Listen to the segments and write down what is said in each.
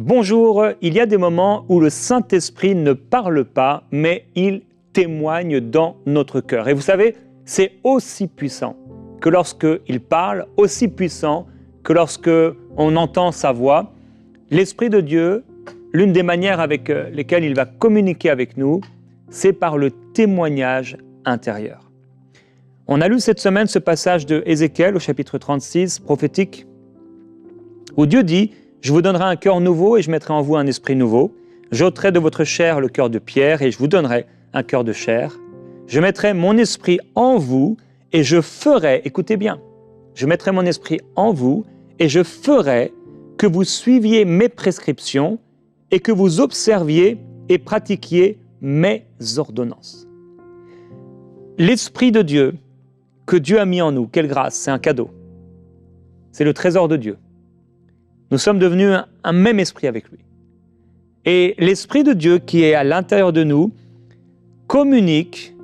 Bonjour, il y a des moments où le Saint-Esprit ne parle pas, mais il témoigne dans notre cœur. Et vous savez, c'est aussi puissant que lorsqu'il parle, aussi puissant que lorsque on entend sa voix. L'Esprit de Dieu, l'une des manières avec lesquelles il va communiquer avec nous, c'est par le témoignage intérieur. On a lu cette semaine ce passage de Ézéchiel au chapitre 36, prophétique, où Dieu dit « Je vous donnerai un cœur nouveau et je mettrai en vous un esprit nouveau. J'ôterai de votre chair le cœur de pierre et je vous donnerai un cœur de chair. Je mettrai mon esprit en vous et je ferai, écoutez bien, je mettrai mon esprit en vous et je ferai que vous suiviez mes prescriptions et que vous observiez et pratiquiez mes ordonnances. » L'Esprit de Dieu que Dieu a mis en nous, quelle grâce, c'est un cadeau. C'est le trésor de Dieu. Nous sommes devenus un même esprit avec lui. Et l'Esprit de Dieu qui est à l'intérieur de nous communique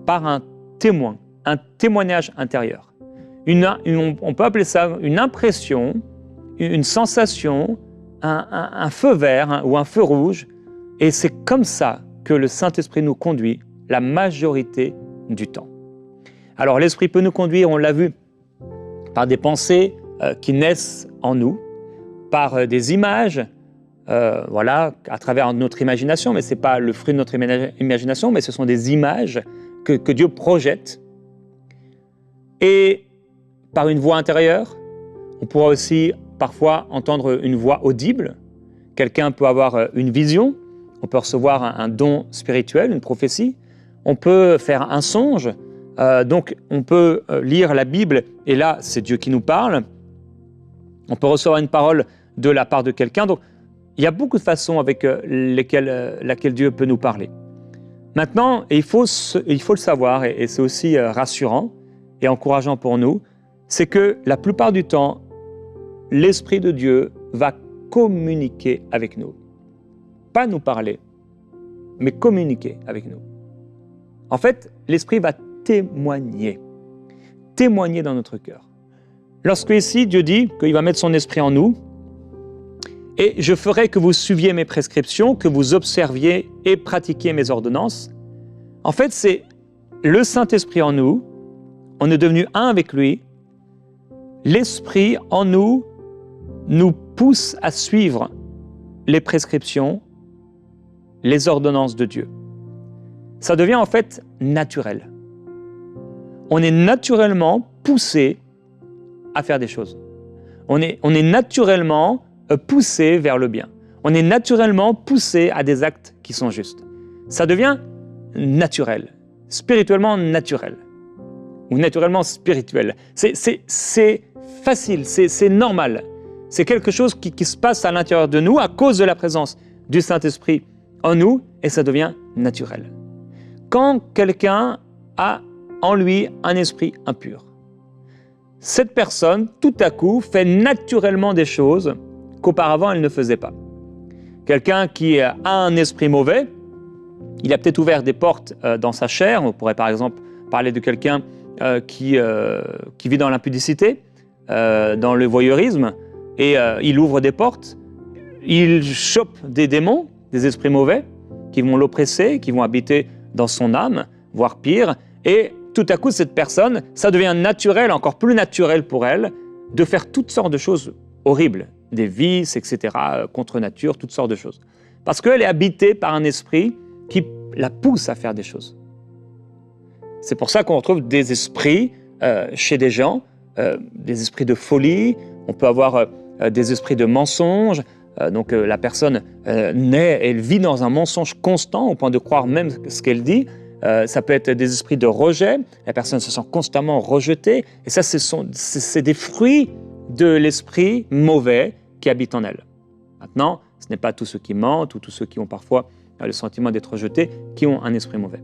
par un témoignage intérieur. On peut appeler ça une impression, une sensation, un feu vert ou un feu rouge. Et c'est comme ça que le Saint-Esprit nous conduit la majorité du temps. Alors l'Esprit peut nous conduire, on l'a vu, par des pensées qui naissent en nous, par des images, à travers notre imagination, mais ce n'est pas le fruit de notre imagination, mais ce sont des images que Dieu projette. Et par une voix intérieure, on pourra aussi parfois entendre une voix audible. Quelqu'un peut avoir une vision, on peut recevoir un don spirituel, une prophétie, on peut faire un songe, donc on peut lire la Bible, et là c'est Dieu qui nous parle. On peut recevoir une parole de la part de quelqu'un. Donc, il y a beaucoup de façons avec laquelle Dieu peut nous parler. Maintenant, il faut le savoir, et c'est aussi rassurant et encourageant pour nous, c'est que la plupart du temps, l'Esprit de Dieu va communiquer avec nous. Pas nous parler, mais communiquer avec nous. En fait, l'Esprit va témoigner dans notre cœur. Lorsque ici, Dieu dit qu'il va mettre son esprit en nous, et je ferai que vous suiviez mes prescriptions, que vous observiez et pratiquiez mes ordonnances. En fait, c'est le Saint-Esprit en nous, on est devenu un avec lui. L'Esprit en nous pousse à suivre les prescriptions, les ordonnances de Dieu. Ça devient en fait naturel. On est naturellement poussé à faire des choses. On est naturellement poussé vers le bien. On est naturellement poussé à des actes qui sont justes. Ça devient naturel, spirituellement naturel, ou naturellement spirituel. C'est facile, c'est normal. C'est quelque chose qui se passe à l'intérieur de nous à cause de la présence du Saint-Esprit en nous, et ça devient naturel. Quand quelqu'un a en lui un esprit impur, cette personne, tout à coup, fait naturellement des choses qu'auparavant elle ne faisait pas. Quelqu'un qui a un esprit mauvais, il a peut-être ouvert des portes dans sa chair. On pourrait par exemple parler de quelqu'un qui vit dans l'impudicité, dans le voyeurisme, et il ouvre des portes, il chope des démons, des esprits mauvais, qui vont l'oppresser, qui vont habiter dans son âme, voire pire, et tout à coup, cette personne, ça devient naturel, encore plus naturel pour elle, de faire toutes sortes de choses horribles, des vices, etc., contre nature, toutes sortes de choses. Parce qu'elle est habitée par un esprit qui la pousse à faire des choses. C'est pour ça qu'on retrouve des esprits chez des gens, des esprits de folie, on peut avoir des esprits de mensonge, donc la personne naît, elle vit dans un mensonge constant au point de croire même ce qu'elle dit. Ça peut être des esprits de rejet, la personne se sent constamment rejetée, et ça, c'est des fruits de l'esprit mauvais qui habite en elle. Maintenant, ce n'est pas tous ceux qui mentent ou tous ceux qui ont parfois le sentiment d'être rejetés qui ont un esprit mauvais.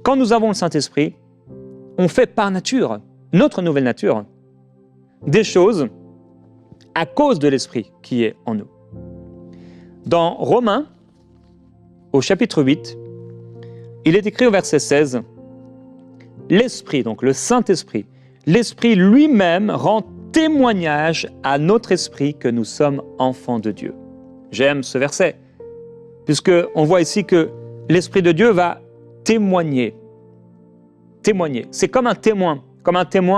Quand nous avons le Saint-Esprit, on fait par nature, notre nouvelle nature, des choses à cause de l'Esprit qui est en nous. Dans Romains, au chapitre 8, il est écrit au verset 16, « L'Esprit, donc le Saint-Esprit, l'Esprit lui-même rend témoignage à notre esprit que nous sommes enfants de Dieu. » J'aime ce verset, puisqu'on voit ici que l'Esprit de Dieu va témoigner. Témoigner. C'est comme un témoin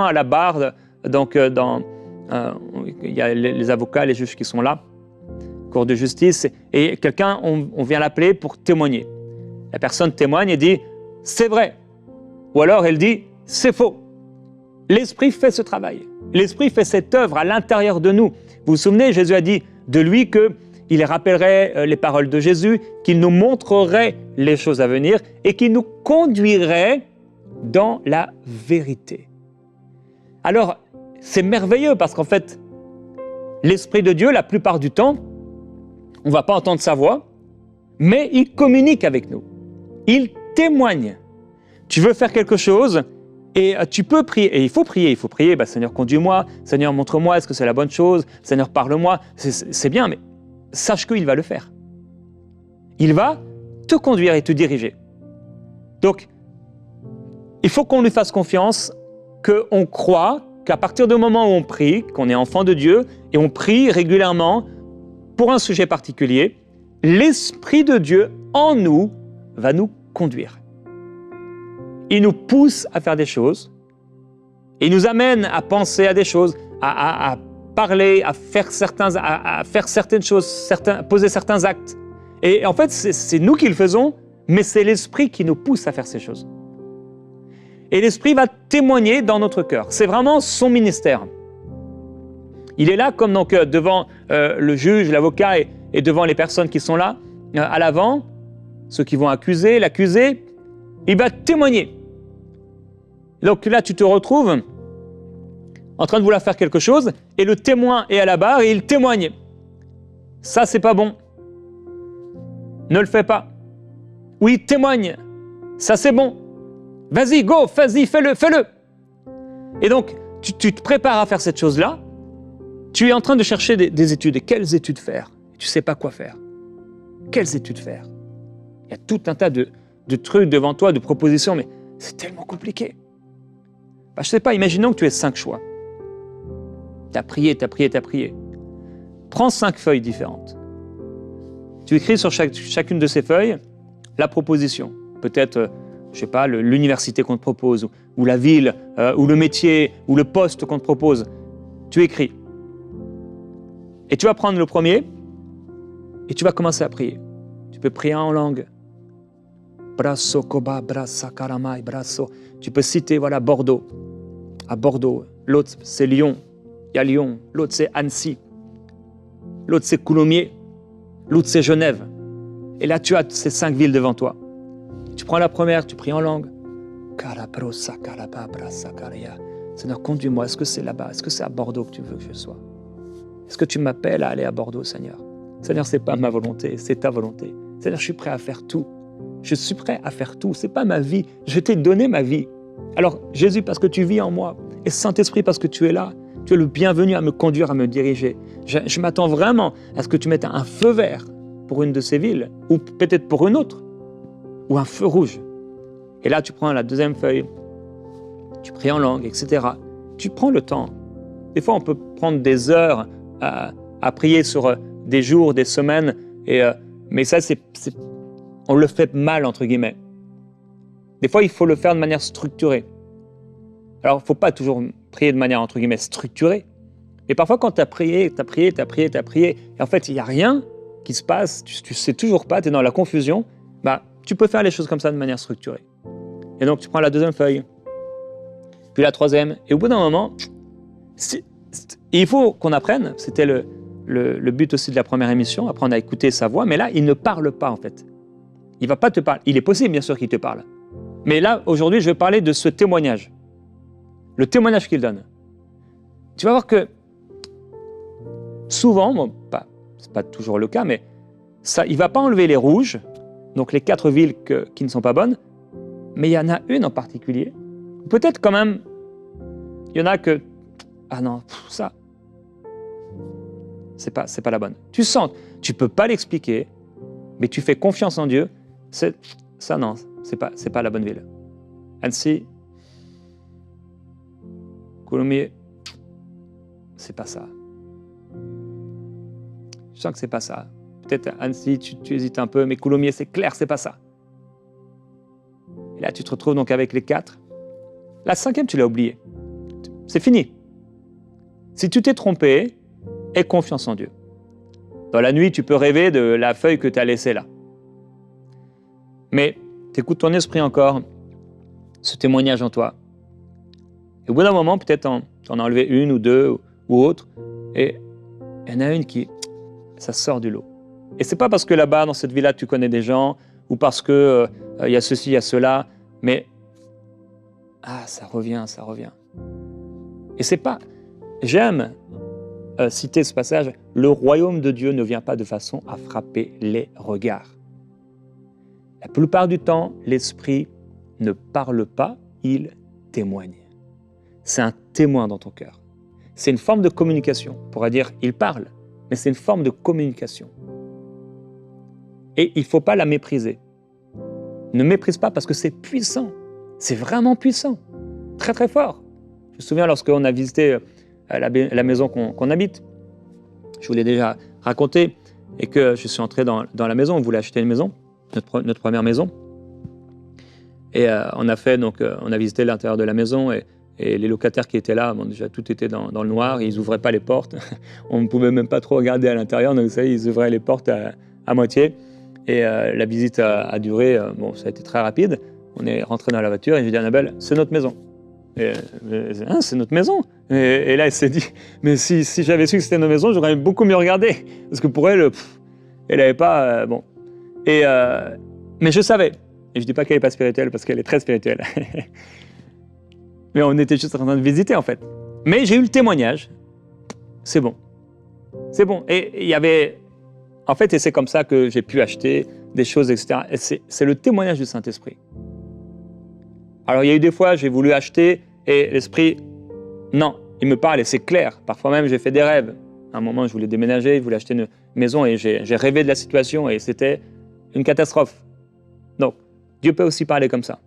à la barre. Donc, il y a les avocats, les juges qui sont là, cour de justice, et quelqu'un, on vient l'appeler pour témoigner. La personne témoigne et dit « c'est vrai », ou alors elle dit « c'est faux ». L'Esprit fait ce travail. L'Esprit fait cette œuvre à l'intérieur de nous. Vous vous souvenez, Jésus a dit de lui qu'il rappellerait les paroles de Jésus, qu'il nous montrerait les choses à venir et qu'il nous conduirait dans la vérité. Alors, c'est merveilleux parce qu'en fait, l'Esprit de Dieu, la plupart du temps, on ne va pas entendre sa voix, mais il communique avec nous. Il témoigne. Tu veux faire quelque chose et tu peux prier. Et il faut prier. Seigneur, conduis-moi. Seigneur, montre-moi, est-ce que c'est la bonne chose? Seigneur, parle-moi. C'est bien, mais sache qu'il va le faire. Il va te conduire et te diriger. Donc, il faut qu'on lui fasse confiance, qu'on croit qu'à partir du moment où on prie, qu'on est enfant de Dieu, et on prie régulièrement pour un sujet particulier, l'Esprit de Dieu en nous va nous conduire. Il nous pousse à faire des choses, il nous amène à penser à des choses, à parler, à faire certaines choses, poser certains actes. Et en fait, c'est nous qui le faisons, mais c'est l'Esprit qui nous pousse à faire ces choses. Et l'Esprit va témoigner dans notre cœur. C'est vraiment son ministère. Il est là comme donc, devant le juge, l'avocat et devant les personnes qui sont là, à l'avant, ceux qui vont accuser, l'accuser, il va témoigner. Donc là, tu te retrouves en train de vouloir faire quelque chose et le témoin est à la barre et il témoigne. Ça, c'est pas bon. Ne le fais pas. Oui, témoigne. Ça, c'est bon. Vas-y, go, vas-y, fais-le. Et donc, tu te prépares à faire cette chose-là. Tu es en train de chercher des études. Et quelles études faire? Tu ne sais pas quoi faire. Quelles études faire? Il y a tout un tas de trucs devant toi, de propositions, mais c'est tellement compliqué. Je ne sais pas, imaginons que tu aies 5 choix. Tu as prié. Prends 5 feuilles différentes. Tu écris sur chacune de ces feuilles la proposition. Peut-être, je ne sais pas, l'université qu'on te propose, ou la ville, ou le métier, ou le poste qu'on te propose. Tu écris. Et tu vas prendre le premier, et tu vas commencer à prier. Tu peux prier en langue. Brasso, Koba, Brassa, Karamai, Brasso. Tu peux citer, voilà, Bordeaux. À Bordeaux. L'autre, c'est Lyon. Il y a Lyon. L'autre, c'est Annecy. L'autre, c'est Coulommiers. L'autre, c'est Genève. Et là, tu as ces 5 villes devant toi. Tu prends la première, tu pries en langue. Seigneur, conduis-moi. Est-ce que c'est là-bas? Est-ce que c'est à Bordeaux que tu veux que je sois? Est-ce que tu m'appelles à aller à Bordeaux, Seigneur? Seigneur, ce n'est pas ma volonté, c'est ta volonté. Seigneur, je suis prêt à faire tout. Je suis prêt à faire tout. Ce n'est pas ma vie. Je t'ai donné ma vie. Alors, Jésus, parce que tu vis en moi, et Saint-Esprit, parce que tu es là, tu es le bienvenu à me conduire, à me diriger. Je m'attends vraiment à ce que tu mettes un feu vert pour une de ces villes, ou peut-être pour une autre, ou un feu rouge. Et là, tu prends la deuxième feuille, tu pries en langue, etc. Tu prends le temps. Des fois, on peut prendre des heures à prier sur des jours, des semaines, mais ça, on le fait mal, entre guillemets. Des fois, il faut le faire de manière structurée. Alors, il ne faut pas toujours prier de manière, entre guillemets, structurée. Mais parfois, quand tu as prié, et en fait, il n'y a rien qui se passe, tu ne sais toujours pas, tu es dans la confusion, tu peux faire les choses comme ça de manière structurée. Et donc, tu prends la deuxième feuille, puis la troisième, et au bout d'un moment, il faut qu'on apprenne, c'était le but aussi de la première émission, apprendre à écouter sa voix, mais là, il ne parle pas, en fait. Il ne va pas te parler. Il est possible, bien sûr, qu'il te parle. Mais là, aujourd'hui, je vais parler de ce témoignage. Le témoignage qu'il donne. Tu vas voir que souvent, ce n'est pas toujours le cas, mais il ne va pas enlever les rouges, donc les 4 villes qui ne sont pas bonnes, mais il y en a une en particulier. Peut-être quand même, il y en a que, ah non, ça, c'est pas la bonne. Tu sens, tu ne peux pas l'expliquer, mais tu fais confiance en Dieu. Ça, non, c'est pas la bonne ville. Annecy, Coulommiers, c'est pas ça. Je sens que c'est pas ça. peut-être Annecy, tu hésites un peu, mais Coulommiers, c'est clair, c'est pas ça. Et là, tu te retrouves donc avec les 4. La 5e, tu l'as oubliée. C'est fini. Si tu t'es trompé, aie confiance en Dieu. Dans la nuit, tu peux rêver de la feuille que tu as laissée là. Mais t'écoutes ton esprit encore, ce témoignage en toi. Et au bout d'un moment, peut-être t'en as enlevé une ou deux ou autre, et il y en a une qui, ça sort du lot. Et c'est pas parce que là-bas, dans cette villa, tu connais des gens, ou parce que y a ceci, il y a cela, mais ça revient. Et c'est pas, j'aime citer ce passage, le royaume de Dieu ne vient pas de façon à frapper les regards. La plupart du temps, l'esprit ne parle pas, il témoigne. C'est un témoin dans ton cœur. C'est une forme de communication. On pourrait dire, il parle, mais c'est une forme de communication. Et il ne faut pas la mépriser. Ne méprise pas parce que c'est puissant. C'est vraiment puissant. Très, très fort. Je me souviens lorsqu'on a visité la maison qu'on habite, je vous l'ai déjà raconté, et que je suis entré dans la maison, on voulait acheter une maison, notre première maison. Et on a visité l'intérieur de la maison, et les locataires qui étaient là, déjà tout était dans le noir, ils n'ouvraient pas les portes, on ne pouvait même pas trop regarder à l'intérieur, donc vous savez, ils ouvraient les portes à moitié. Et la visite a duré, ça a été très rapide. On est rentré dans la voiture et j'ai dit à Annabelle, c'est notre maison. Et, c'est notre maison. Et là, elle s'est dit, mais si j'avais su que c'était notre maison, j'aurais beaucoup mieux regardé. Parce que pour elle, elle n'avait pas... mais je savais. Et je ne dis pas qu'elle n'est pas spirituelle, parce qu'elle est très spirituelle. Mais on était juste en train de visiter, en fait. Mais j'ai eu le témoignage. C'est bon. C'est bon. Et il y avait... En fait, et c'est comme ça que j'ai pu acheter des choses, etc. Et c'est le témoignage du Saint-Esprit. Alors, il y a eu des fois, j'ai voulu acheter et l'Esprit, non, il me parle et c'est clair. Parfois même, j'ai fait des rêves. À un moment, je voulais déménager, je voulais acheter une maison et j'ai rêvé de la situation et c'était une catastrophe. Donc, Dieu peut aussi parler comme ça.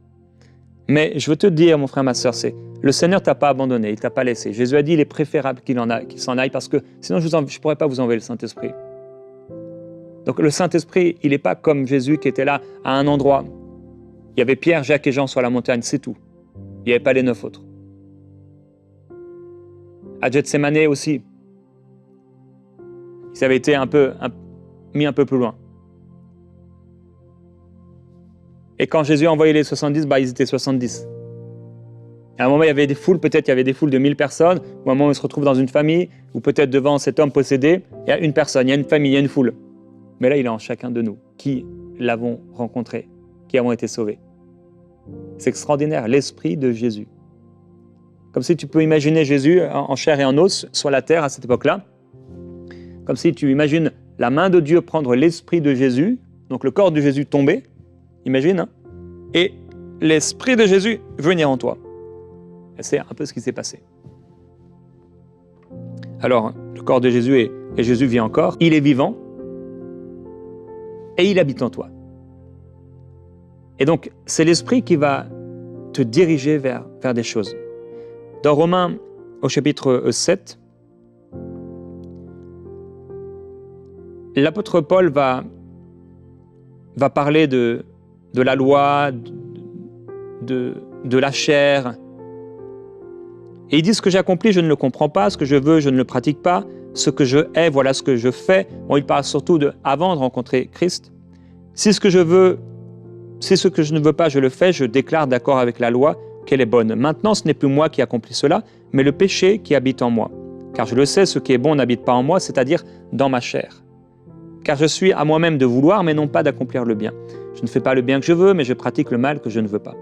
Mais je veux te dire, mon frère, ma sœur, le Seigneur ne t'a pas abandonné, il ne t'a pas laissé. Jésus a dit, il est préférable qu'il s'en aille parce que sinon, je ne pourrais pas vous envoyer le Saint-Esprit. Donc le Saint-Esprit, il n'est pas comme Jésus qui était là à un endroit. Il y avait Pierre, Jacques et Jean sur la montagne, c'est tout. Il n'y avait pas les 9 autres. À Gethsémané aussi, ils avaient été mis un peu plus loin. Et quand Jésus a envoyé les 70, ils étaient 70. À un moment, il y avait des foules, peut-être il y avait des foules de 1000 personnes, ou à un moment, il se retrouve dans une famille, ou peut-être devant cet homme possédé, il y a une personne, il y a une famille, il y a une foule. Mais là, il est en chacun de nous, qui l'avons rencontré, qui avons été sauvés. C'est extraordinaire, l'Esprit de Jésus. Comme si tu peux imaginer Jésus en chair et en os sur la terre à cette époque-là. Comme si tu imagines la main de Dieu prendre l'Esprit de Jésus, donc le corps de Jésus tomber, imagine, hein, et l'Esprit de Jésus venir en toi. Et c'est un peu ce qui s'est passé. Alors, le corps de Jésus et Jésus vit encore, il est vivant, et il habite en toi. Et donc, c'est l'Esprit qui va te diriger vers des choses. Dans Romains, au chapitre 7, l'apôtre Paul va parler de la loi, de la chair. Et il dit, ce que j'accomplis, je ne le comprends pas, ce que je veux, je ne le pratique pas, ce que je hais, voilà ce que je fais. Bon, il parle surtout avant de rencontrer Christ. Si ce que je ne veux pas, je le fais, je déclare d'accord avec la loi qu'elle est bonne. Maintenant, ce n'est plus moi qui accomplis cela, mais le péché qui habite en moi. Car je le sais, ce qui est bon n'habite pas en moi, c'est-à-dire dans ma chair. Car je suis à moi-même de vouloir, mais non pas d'accomplir le bien. Je ne fais pas le bien que je veux, mais je pratique le mal que je ne veux pas.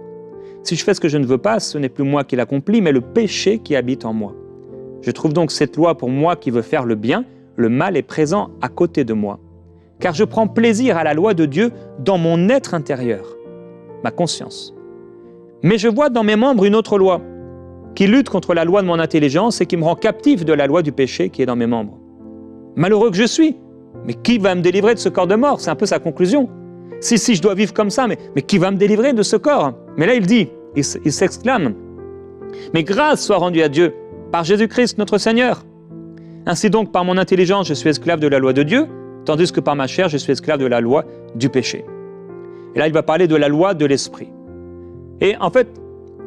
Si je fais ce que je ne veux pas, ce n'est plus moi qui l'accomplis, mais le péché qui habite en moi. Je trouve donc cette loi pour moi qui veut faire le bien, le mal est présent à côté de moi. Car je prends plaisir à la loi de Dieu dans mon être intérieur, ma conscience. Mais je vois dans mes membres une autre loi, qui lutte contre la loi de mon intelligence et qui me rend captif de la loi du péché qui est dans mes membres. Malheureux que je suis, mais qui va me délivrer de ce corps de mort? C'est un peu sa conclusion. Si je dois vivre comme ça, mais qui va me délivrer de ce corps? Mais là, il dit, il s'exclame, mais grâce soit rendue à Dieu par Jésus-Christ notre Seigneur. Ainsi donc, par mon intelligence, je suis esclave de la loi de Dieu, tandis que par ma chair, je suis esclave de la loi du péché. Et là, il va parler de la loi de l'esprit. Et en fait,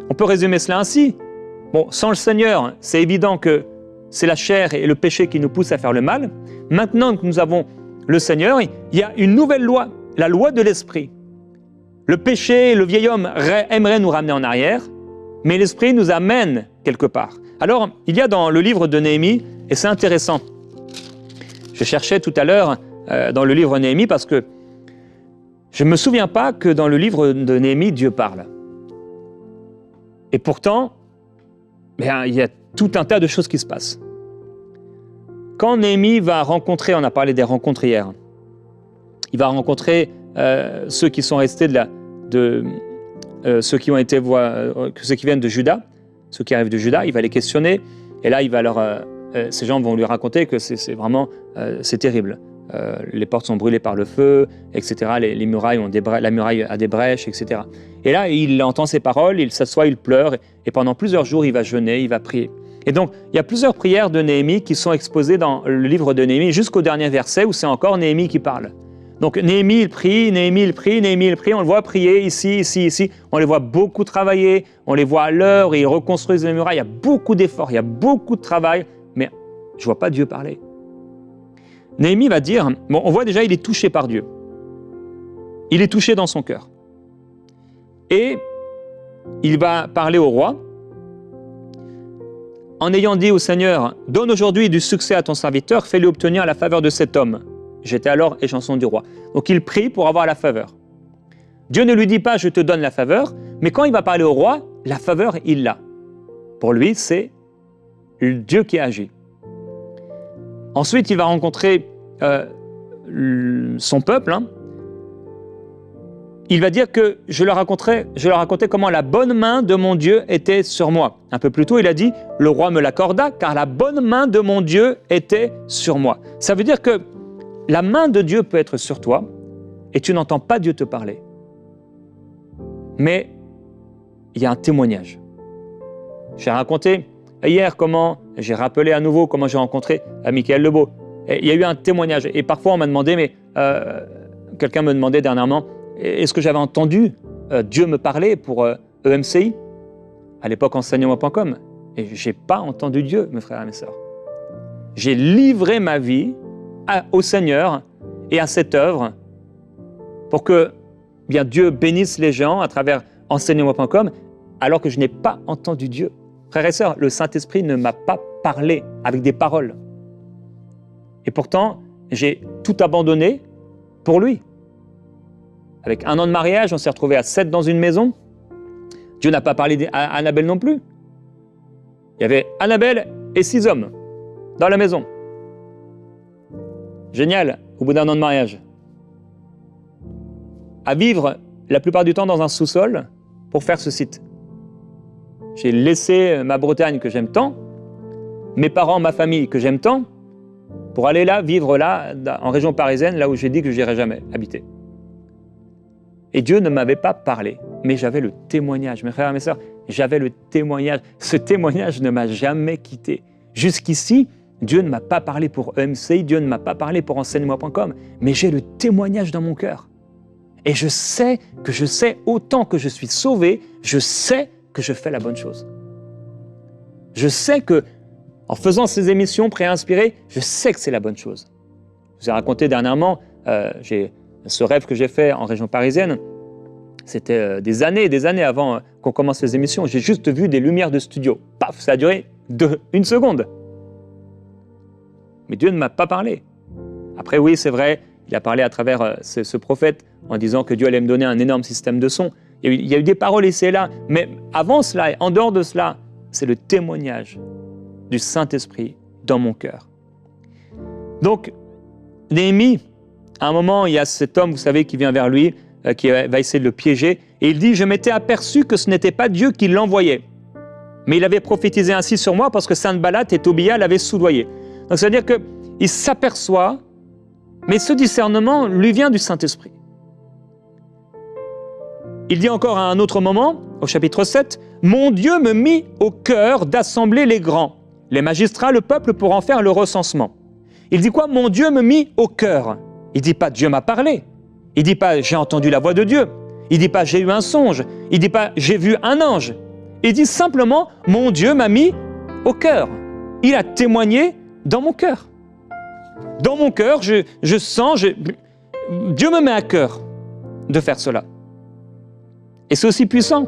on peut résumer cela ainsi. Bon, sans le Seigneur, c'est évident que c'est la chair et le péché qui nous poussent à faire le mal. Maintenant que nous avons le Seigneur, il y a une nouvelle loi, la loi de l'esprit. Le péché, le vieil homme aimerait nous ramener en arrière, mais l'esprit nous amène quelque part. Alors, il y a dans le livre de Néhémie, et c'est intéressant. Je cherchais tout à l'heure dans le livre de Néhémie parce que je ne me souviens pas que dans le livre de Néhémie, Dieu parle. Et pourtant, il y a tout un tas de choses qui se passent. Quand Néhémie va rencontrer, on a parlé des rencontres hier, il va rencontrer ceux qui sont restés ceux qui viennent de Juda, ceux qui arrivent de Juda, il va les questionner, et là, il va ces gens vont lui raconter que c'est vraiment terrible. Les portes sont brûlées par le feu, etc. Les murailles la muraille a des brèches, etc. Et là, il entend ces paroles, il s'assoit, il pleure, et pendant plusieurs jours, il va jeûner, il va prier. Et donc, il y a plusieurs prières de Néhémie qui sont exposées dans le livre de Néhémie, jusqu'au dernier verset où c'est encore Néhémie qui parle. Donc, Néhémie, il prie, Néhémie, il prie, Néhémie, il prie, on le voit prier ici, ici, ici, on les voit beaucoup travailler, on les voit à l'heure, ils reconstruisent les murailles, il y a beaucoup d'efforts, il y a beaucoup de travail, mais je ne vois pas Dieu parler. Néhémie va dire, bon, on voit déjà, il est touché par Dieu. Il est touché dans son cœur. Et il va parler au roi, en ayant dit au Seigneur, « Donne aujourd'hui du succès à ton serviteur, fais-lui obtenir la faveur de cet homme. » J'étais alors échanson du roi. Donc il prie pour avoir la faveur. Dieu ne lui dit pas « Je te donne la faveur », mais quand il va parler au roi, la faveur, il l'a. Pour lui, c'est Dieu qui agit. Ensuite, il va rencontrer son peuple. Il va dire que je leur racontais comment la bonne main de mon Dieu était sur moi. Un peu plus tôt, il a dit « Le roi me l'accorda, car la bonne main de mon Dieu était sur moi. » Ça veut dire que la main de Dieu peut être sur toi et tu n'entends pas Dieu te parler. Mais il y a un témoignage. J'ai raconté hier j'ai rappelé à nouveau comment j'ai rencontré Michael Lebeau. Et il y a eu un témoignage. Et parfois, on m'a demandé, quelqu'un me demandait dernièrement, est-ce que j'avais entendu Dieu me parler pour EMCI, à l'époque enseignement.com. Et je n'ai pas entendu Dieu, mes frères et mes sœurs. J'ai livré ma vie au Seigneur et à cette œuvre pour que Dieu bénisse les gens à travers enseignement.com, alors que je n'ai pas entendu Dieu. Frères et sœurs, le Saint-Esprit ne m'a pas parlé avec des paroles. Et pourtant, j'ai tout abandonné pour lui. Avec 1 an de mariage, on s'est retrouvés à 7 dans une maison. Dieu n'a pas parlé à Annabelle non plus. Il y avait Annabelle et 6 hommes dans la maison. Génial, au bout d'1 an de mariage. À vivre la plupart du temps dans un sous-sol pour faire ce site. J'ai laissé ma Bretagne que j'aime tant, mes parents, ma famille que j'aime tant, pour aller là, vivre là, en région parisienne, là où j'ai dit que je n'irais jamais habiter. Et Dieu ne m'avait pas parlé, mais j'avais le témoignage. Mes frères et mes sœurs, j'avais le témoignage. Ce témoignage ne m'a jamais quitté. Jusqu'ici, Dieu ne m'a pas parlé pour EMCI, Dieu ne m'a pas parlé pour enseignement.com, mais j'ai le témoignage dans mon cœur. Et je sais autant que je suis sauvé, je sais que je fais la bonne chose. Je sais que, en faisant ces émissions préinspirées, je sais que c'est la bonne chose. Je vous ai raconté dernièrement, ce rêve que j'ai fait en région parisienne, c'était des années avant qu'on commence les émissions. J'ai juste vu des lumières de studio. Paf, ça a duré 1 seconde. Mais Dieu ne m'a pas parlé. Après, oui, c'est vrai, il a parlé à travers ce prophète en disant que Dieu allait me donner un énorme système de son. Il y a eu des paroles ici et là, mais avant cela, et en dehors de cela, c'est le témoignage du Saint-Esprit dans mon cœur. Donc, Néhémie, à un moment, il y a cet homme, vous savez, qui vient vers lui, qui va essayer de le piéger, et il dit « Je m'étais aperçu que ce n'était pas Dieu qui l'envoyait, mais il avait prophétisé ainsi sur moi parce que Sanballat et Tobia l'avaient soudoyé. » Donc, ça veut dire qu'il s'aperçoit, mais ce discernement lui vient du Saint-Esprit. Il dit encore à un autre moment, au chapitre 7, « Mon Dieu me mit au cœur d'assembler les grands, les magistrats, le peuple pour en faire le recensement. Il dit quoi? Mon Dieu me mit au cœur. Il ne dit pas Dieu m'a parlé. Il ne dit pas j'ai entendu la voix de Dieu. Il ne dit pas j'ai eu un songe. Il ne dit pas j'ai vu un ange. Il dit simplement mon Dieu m'a mis au cœur. Il a témoigné dans mon cœur. Dans mon cœur, je sens, Dieu me met à cœur de faire cela. Et c'est aussi puissant.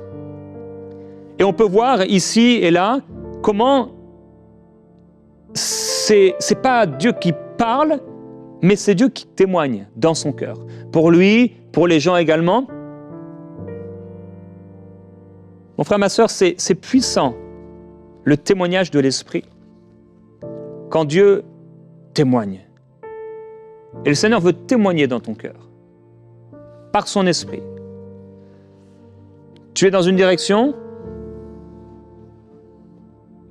Et on peut voir ici et là comment c'est pas Dieu qui parle, mais c'est Dieu qui témoigne dans son cœur. Pour lui, pour les gens également. Mon frère, ma sœur, c'est puissant, le témoignage de l'Esprit. Quand Dieu témoigne. Et le Seigneur veut témoigner dans ton cœur, par son Esprit. Tu es dans une direction,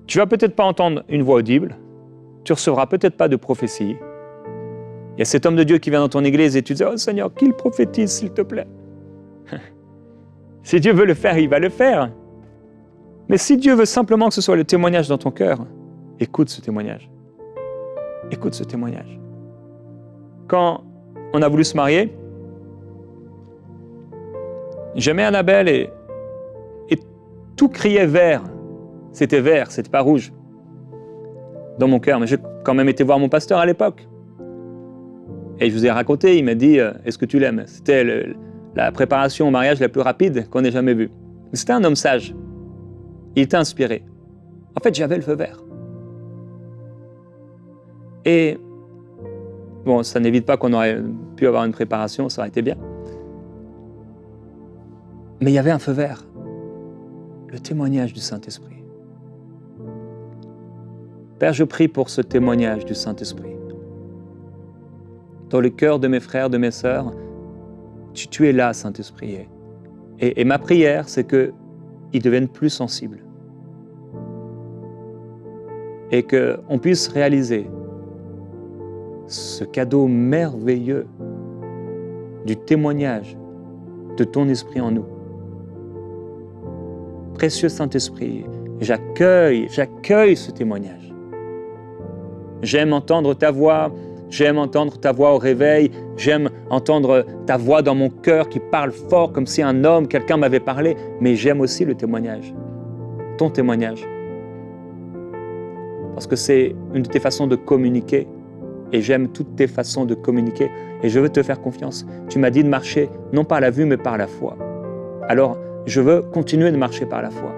tu vas peut-être pas entendre une voix audible, tu recevras peut-être pas de prophétie. Il y a cet homme de Dieu qui vient dans ton église et tu dis « Oh Seigneur, qu'il prophétise s'il te plaît !» Si Dieu veut le faire, il va le faire. Mais si Dieu veut simplement que ce soit le témoignage dans ton cœur, écoute ce témoignage. Écoute ce témoignage. Quand on a voulu se marier, j'aimais Annabelle et tout criait vert. C'était vert, c'était pas rouge. Dans mon cœur, mais j'ai quand même été voir mon pasteur à l'époque. Et je vous ai raconté, il m'a dit « Est-ce que tu l'aimes ?» C'était la préparation au mariage la plus rapide qu'on ait jamais vue. C'était un homme sage. Il était inspiré. En fait, j'avais le feu vert. Et bon, ça n'évite pas qu'on aurait pu avoir une préparation, ça aurait été bien. Mais il y avait un feu vert. Le témoignage du Saint-Esprit. Père, je prie pour ce témoignage du Saint-Esprit. Dans le cœur de mes frères, de mes sœurs, tu es là, Saint-Esprit. Et ma prière, c'est qu'ils deviennent plus sensibles. Et qu'on puisse réaliser ce cadeau merveilleux du témoignage de ton Esprit en nous. Précieux Saint-Esprit, j'accueille ce témoignage. J'aime entendre ta voix au réveil, j'aime entendre ta voix dans mon cœur qui parle fort comme si un homme, quelqu'un m'avait parlé, mais j'aime aussi le témoignage, ton témoignage. Parce que c'est une de tes façons de communiquer et j'aime toutes tes façons de communiquer et je veux te faire confiance. Tu m'as dit de marcher non par la vue mais par la foi. Alors, je veux continuer de marcher par la foi.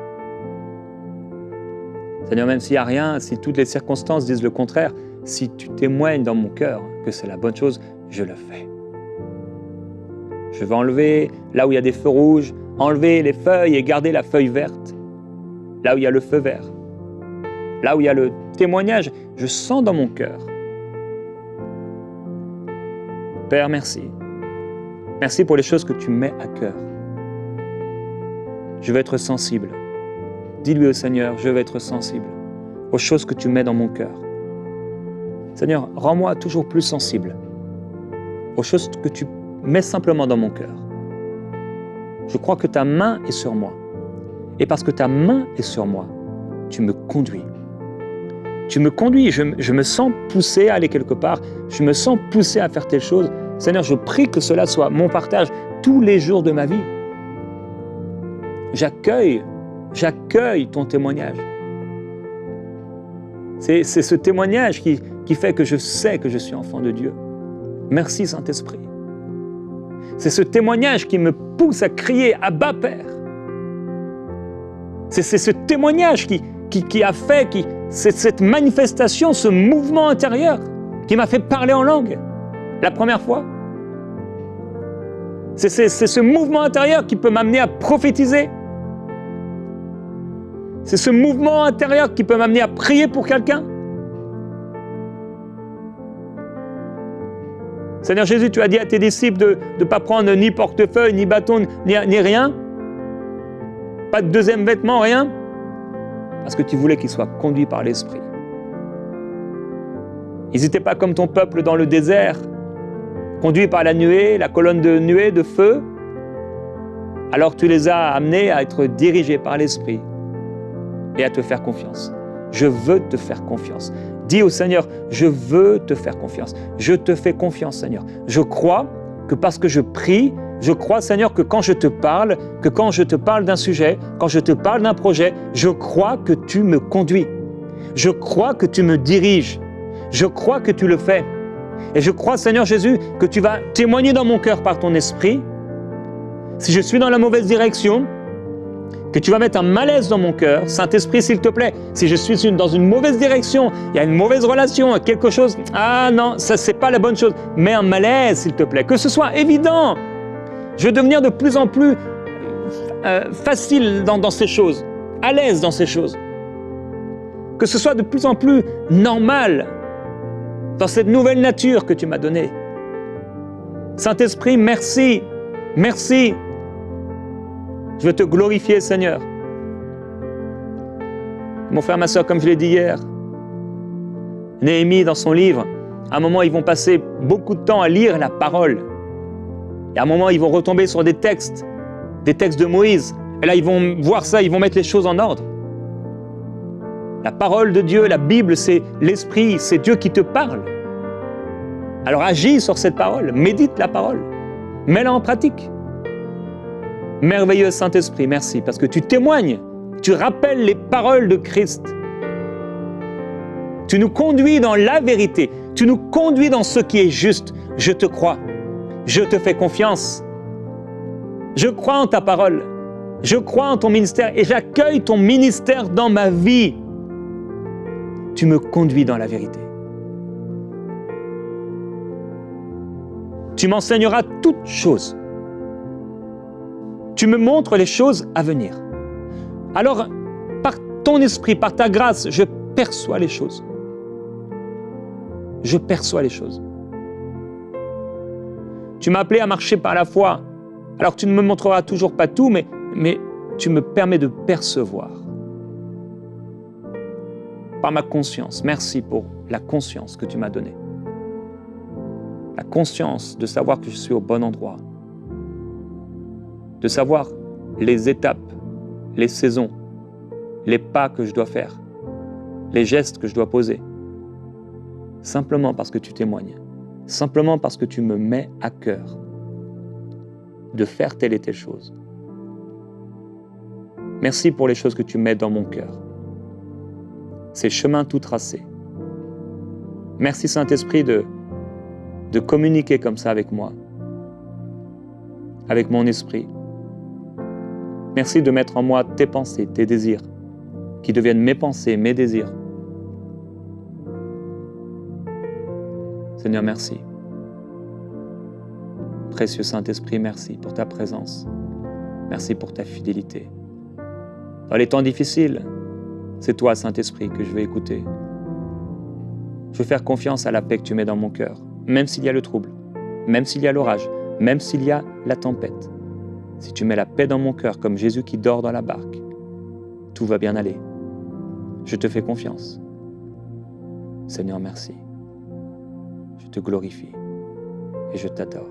Seigneur, même s'il n'y a rien, si toutes les circonstances disent le contraire, si tu témoignes dans mon cœur que c'est la bonne chose, je le fais. Je vais enlever, là où il y a des feux rouges, enlever les feuilles et garder la feuille verte. Là où il y a le feu vert. Là où il y a le témoignage, je sens dans mon cœur. Père, merci. Merci pour les choses que tu mets à cœur. Je veux être sensible. Dis-lui au Seigneur, je veux être sensible aux choses que tu mets dans mon cœur. Seigneur, rends-moi toujours plus sensible aux choses que tu mets simplement dans mon cœur. Je crois que ta main est sur moi. Et parce que ta main est sur moi, tu me conduis. Tu me conduis, je me sens poussé à aller quelque part, je me sens poussé à faire telle chose. Seigneur, je prie que cela soit mon partage tous les jours de ma vie. J'accueille ton témoignage. C'est ce témoignage qui fait que je sais que je suis enfant de Dieu. Merci Saint-Esprit. C'est ce témoignage qui me pousse à crier « Abba, Père ». C'est ce témoignage qui a fait, c'est cette manifestation, ce mouvement intérieur qui m'a fait parler en langue la première fois. C'est ce mouvement intérieur qui peut m'amener à prophétiser. C'est ce mouvement intérieur qui peut m'amener à prier pour quelqu'un. Seigneur Jésus, tu as dit à tes disciples de ne pas prendre ni portefeuille, ni bâton, ni rien. Pas de deuxième vêtement, rien. Parce que tu voulais qu'ils soient conduits par l'Esprit. Ils n'étaient pas comme ton peuple dans le désert, conduits par la nuée, la colonne de nuée, de feu. Alors tu les as amenés à être dirigés par l'Esprit et à te faire confiance. je veux te faire confiance. Dis au Seigneur, je veux te faire confiance. Je te fais confiance, Seigneur. Je crois que parce que je prie, je crois, Seigneur, que quand je te parle d'un sujet, quand je te parle d'un projet, je crois que tu me conduis. Je crois que tu me diriges. Je crois que tu le fais. Et je crois, Seigneur Jésus, que tu vas témoigner dans mon cœur par ton esprit. Si je suis dans la mauvaise direction, que tu vas mettre un malaise dans mon cœur. Saint-Esprit, s'il te plaît, si je suis dans une mauvaise direction, il y a une mauvaise relation, quelque chose, ah non, ça c'est pas la bonne chose, mets un malaise, s'il te plaît, que ce soit évident. Je veux devenir de plus en plus facile dans ces choses, à l'aise dans ces choses. Que ce soit de plus en plus normal dans cette nouvelle nature que tu m'as donnée. Saint-Esprit, merci, merci. Je veux te glorifier, Seigneur. Mon frère, ma soeur, comme je l'ai dit hier, Néhémie, dans son livre, à un moment, ils vont passer beaucoup de temps à lire la parole. Et à un moment, ils vont retomber sur des textes de Moïse. Et là, ils vont voir ça, ils vont mettre les choses en ordre. La parole de Dieu, la Bible, c'est l'Esprit, c'est Dieu qui te parle. Alors agis sur cette parole, médite la parole, mets-la en pratique. Merveilleux Saint-Esprit, merci, parce que tu témoignes, tu rappelles les paroles de Christ. Tu nous conduis dans la vérité, tu nous conduis dans ce qui est juste. Je te crois, je te fais confiance. Je crois en ta parole, je crois en ton ministère et j'accueille ton ministère dans ma vie. Tu me conduis dans la vérité. Tu m'enseigneras toutes choses. Tu me montres les choses à venir. Alors, par ton esprit, par ta grâce, je perçois les choses. Je perçois les choses. Tu m'as appelé à marcher par la foi. Alors tu ne me montreras toujours pas tout, mais tu me permets de percevoir. Par ma conscience. Merci pour la conscience que tu m'as donnée. La conscience de savoir que je suis au bon endroit. De savoir les étapes, les saisons, les pas que je dois faire, les gestes que je dois poser. Simplement parce que tu témoignes, simplement parce que tu me mets à cœur de faire telle et telle chose. Merci pour les choses que tu mets dans mon cœur, ces chemins tout tracés. Merci Saint-Esprit de communiquer comme ça avec moi, avec mon esprit. Merci de mettre en moi tes pensées, tes désirs, qui deviennent mes pensées, mes désirs. Seigneur, merci. Précieux Saint-Esprit, merci pour ta présence. Merci pour ta fidélité. Dans les temps difficiles, c'est toi, Saint-Esprit, que je vais écouter. Je veux faire confiance à la paix que tu mets dans mon cœur, même s'il y a le trouble, même s'il y a l'orage, même s'il y a la tempête. Si tu mets la paix dans mon cœur comme Jésus qui dort dans la barque, tout va bien aller. Je te fais confiance. Seigneur, merci. Je te glorifie et je t'adore.